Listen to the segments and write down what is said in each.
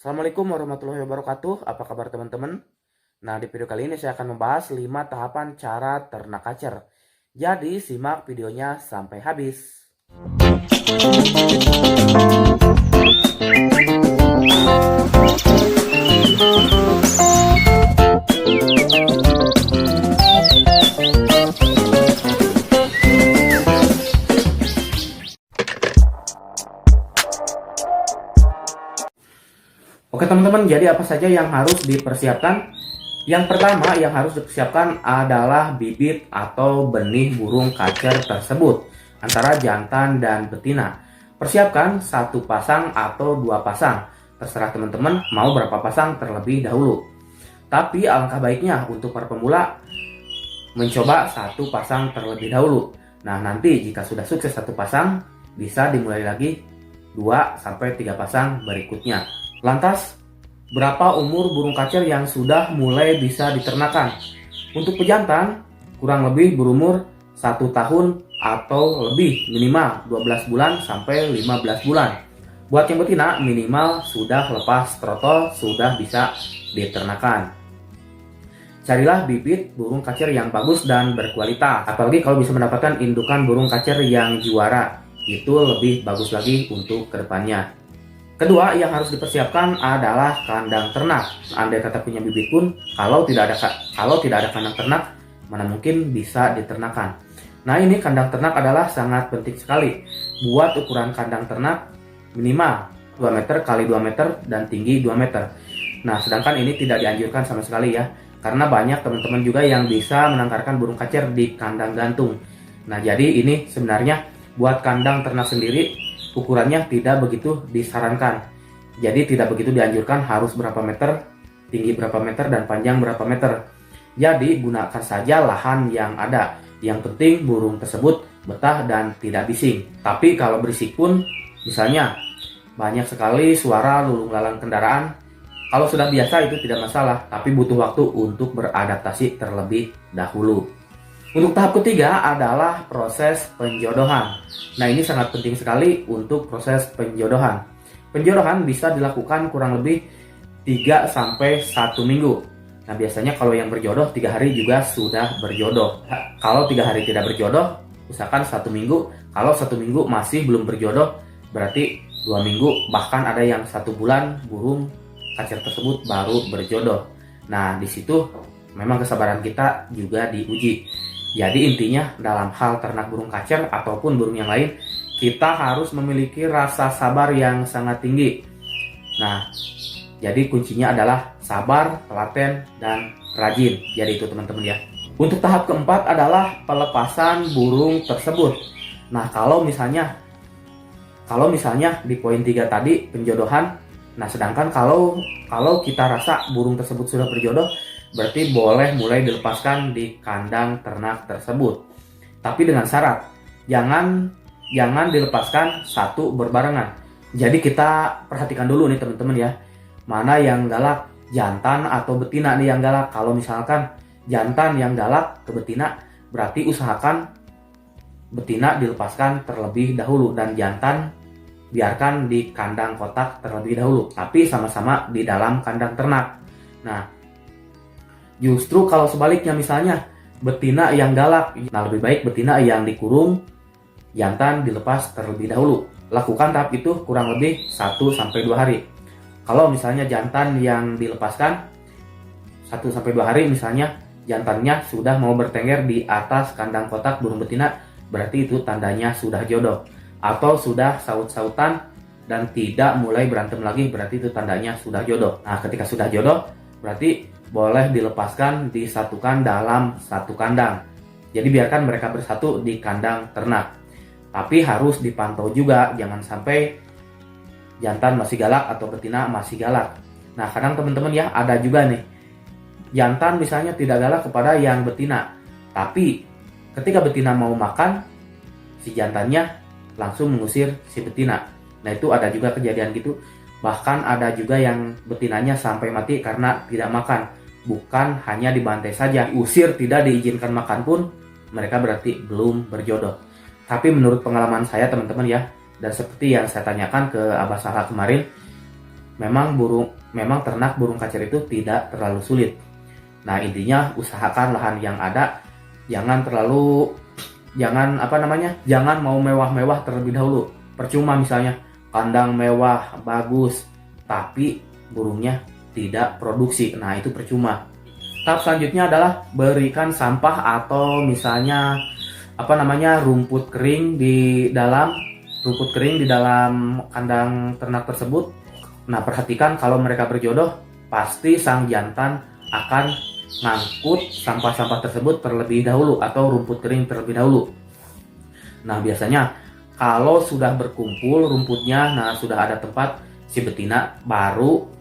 Assalamualaikum warahmatullahi wabarakatuh. Apa kabar teman-teman? Nah, di video kali ini saya akan membahas 5 tahapan cara ternak kacer. Jadi, simak videonya sampai habis. Oke teman-teman, jadi apa saja yang harus dipersiapkan? Yang pertama yang harus dipersiapkan adalah bibit atau benih burung kacer tersebut antara jantan dan betina. Persiapkan 1 pasang atau 2 pasang, terserah teman-teman mau berapa pasang terlebih dahulu. Tapi alangkah baiknya untuk para pemula mencoba 1 pasang terlebih dahulu. Nah, nanti jika sudah sukses 1 pasang, bisa dimulai lagi 2-3 pasang berikutnya. Lantas, berapa umur burung kacer yang sudah mulai bisa diternakan? Untuk pejantan, kurang lebih berumur 1 tahun atau lebih, minimal 12 bulan sampai 15 bulan. Buat yang betina, minimal sudah lepas trotol, sudah bisa diternakan. Carilah bibit burung kacer yang bagus dan berkualitas. Apalagi kalau bisa mendapatkan indukan burung kacer yang juara, itu lebih bagus lagi untuk kedepannya. Kedua yang harus dipersiapkan adalah kandang ternak. Andai kata punya bibit pun, kalau tidak ada kandang ternak, mana mungkin bisa diternakan. Nah, ini kandang ternak adalah sangat penting sekali. Buat ukuran kandang ternak minimal 2 meter x 2 meter dan tinggi 2 meter. Nah, sedangkan ini tidak dianjurkan sama sekali ya, karena banyak teman-teman juga yang bisa menangkarkan burung kacer di kandang gantung. Nah, jadi ini sebenarnya buat kandang ternak sendiri ukurannya tidak begitu disarankan. Jadi tidak begitu dianjurkan harus berapa meter, tinggi berapa meter, dan panjang berapa meter. Jadi gunakan saja lahan yang ada. Yang penting burung tersebut betah dan tidak bising. Tapi kalau berisik pun, misalnya banyak sekali suara lulung lalang kendaraan, kalau sudah biasa itu tidak masalah, tapi butuh waktu untuk beradaptasi terlebih dahulu. Untuk tahap ketiga adalah proses penjodohan. Nah, ini sangat penting sekali untuk proses penjodohan. Penjodohan bisa dilakukan kurang lebih 3-1 minggu. Nah, biasanya kalau yang berjodoh 3 hari juga sudah berjodoh. Kalau 3 hari tidak berjodoh, usahakan 1 minggu. Kalau 1 minggu masih belum berjodoh, berarti 2 minggu. Bahkan ada yang 1 bulan burung kacer tersebut baru berjodoh. Nah, di situ memang kesabaran kita juga diuji. Jadi intinya dalam hal ternak burung kacer ataupun burung yang lain, kita harus memiliki rasa sabar yang sangat tinggi. Nah, jadi kuncinya adalah sabar, telaten, dan rajin. Jadi itu teman-teman ya. Untuk tahap keempat adalah pelepasan burung tersebut. Nah, kalau misalnya di poin 3 tadi penjodohan, nah sedangkan kalau kita rasa burung tersebut sudah berjodoh, berarti boleh mulai dilepaskan di kandang ternak tersebut. Tapi dengan syarat, jangan dilepaskan satu berbarengan. Jadi kita perhatikan dulu nih teman-teman ya, mana yang galak, jantan atau betina nih yang galak. Kalau misalkan jantan yang galak ke betina, berarti usahakan betina dilepaskan terlebih dahulu dan jantan biarkan di kandang kotak terlebih dahulu, tapi sama-sama di dalam kandang ternak. Nah, justru kalau sebaliknya misalnya betina yang galak, nah lebih baik betina yang dikurung, jantan dilepas terlebih dahulu. Lakukan tahap itu kurang lebih 1-2 hari. Kalau misalnya jantan yang dilepaskan 1-2 hari, misalnya jantannya sudah mau bertengger di atas kandang kotak burung betina, berarti itu tandanya sudah jodoh. Atau sudah saut-sautan dan tidak mulai berantem lagi, berarti itu tandanya sudah jodoh. Nah, ketika sudah jodoh, berarti boleh dilepaskan, disatukan dalam satu kandang. Jadi biarkan mereka bersatu di kandang ternak. Tapi harus dipantau juga, jangan sampai jantan masih galak atau betina masih galak. Nah, kadang teman-teman ya ada juga nih, jantan misalnya tidak galak kepada yang betina, tapi ketika betina mau makan, si jantannya langsung mengusir si betina. Nah, itu ada juga kejadian gitu. Bahkan ada juga yang betinanya sampai mati karena tidak makan. Bukan hanya dibantai saja, usir, tidak diizinkan makan pun, mereka berarti belum berjodoh. Tapi menurut pengalaman saya teman-teman ya, dan seperti yang saya tanyakan ke Abah Salah kemarin, memang ternak burung kacer itu tidak terlalu sulit. Nah, intinya usahakan lahan yang ada jangan mau mewah-mewah terlebih dahulu. Percuma misalnya kandang mewah bagus tapi burungnya tidak produksi. Nah, itu percuma. Tahap selanjutnya adalah berikan sampah atau misalnya rumput kering di dalam kandang ternak tersebut. Nah, perhatikan kalau mereka berjodoh, pasti sang jantan akan ngangkut sampah-sampah tersebut terlebih dahulu atau rumput kering terlebih dahulu. Nah, biasanya kalau sudah berkumpul rumputnya, nah sudah ada tempat, si betina baru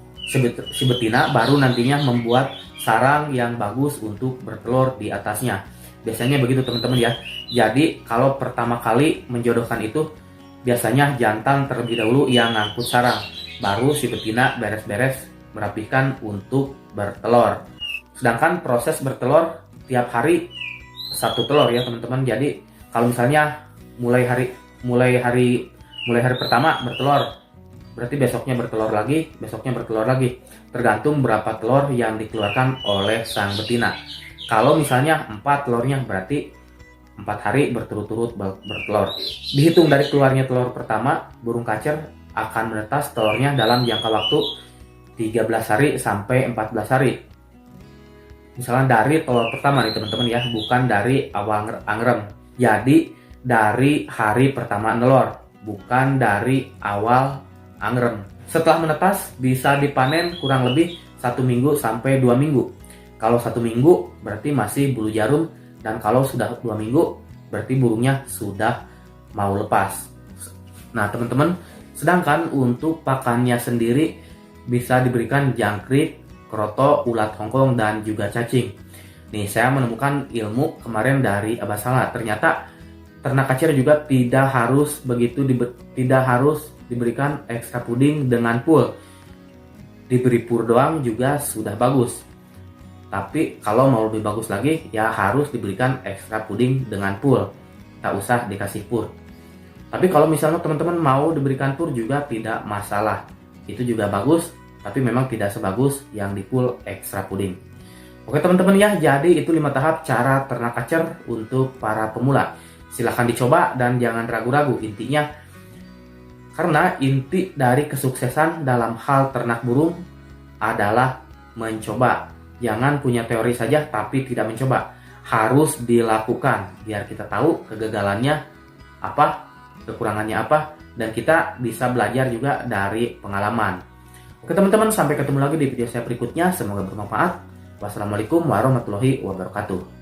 nantinya membuat sarang yang bagus untuk bertelur di atasnya. Biasanya begitu teman-teman ya. Jadi kalau pertama kali menjodohkan itu biasanya jantan terlebih dahulu yang ngangkut sarang, baru si betina beres-beres merapihkan untuk bertelur. Sedangkan proses bertelur tiap hari satu telur ya teman-teman. Jadi kalau misalnya mulai hari pertama bertelur, berarti besoknya bertelur lagi, tergantung berapa telur yang dikeluarkan oleh sang betina. Kalau misalnya 4 telurnya, berarti 4 hari berturut-turut bertelur. Dihitung dari keluarnya telur pertama, burung kacer akan menetas telurnya dalam jangka waktu 13 hari sampai 14 hari. Misalnya dari telur pertama nih teman-teman ya, bukan dari awal angrem. Jadi dari hari pertama nelor, bukan dari awal angrem. Setelah menetas bisa dipanen kurang lebih 1 minggu sampai 2 minggu. Kalau 1 minggu berarti masih bulu jarum, dan kalau sudah 2 minggu berarti burungnya sudah mau lepas. Nah teman-teman, sedangkan untuk pakannya sendiri bisa diberikan jangkrik, kroto, ulat Hongkong, dan juga cacing. Nih saya menemukan ilmu kemarin dari Abah Salah. Ternyata ternak kacer juga tidak harus diberikan ekstra puding dengan pool. Diberi pur doang juga sudah bagus. Tapi kalau mau lebih bagus lagi ya harus diberikan ekstra puding dengan pool. Tak usah dikasih pur. Tapi kalau misalnya teman-teman mau diberikan pur juga tidak masalah. Itu juga bagus, tapi memang tidak sebagus yang di pool ekstra puding. Oke teman-teman ya, jadi itu 5 tahap cara ternak kacer untuk para pemula. Silahkan dicoba dan jangan ragu-ragu. Intinya, karena inti dari kesuksesan dalam hal ternak burung adalah mencoba. Jangan punya teori saja tapi tidak mencoba. Harus dilakukan biar kita tahu kegagalannya apa, kekurangannya apa, dan kita bisa belajar juga dari pengalaman. Oke teman-teman, sampai ketemu lagi di video saya berikutnya. Semoga bermanfaat. Wassalamualaikum warahmatullahi wabarakatuh.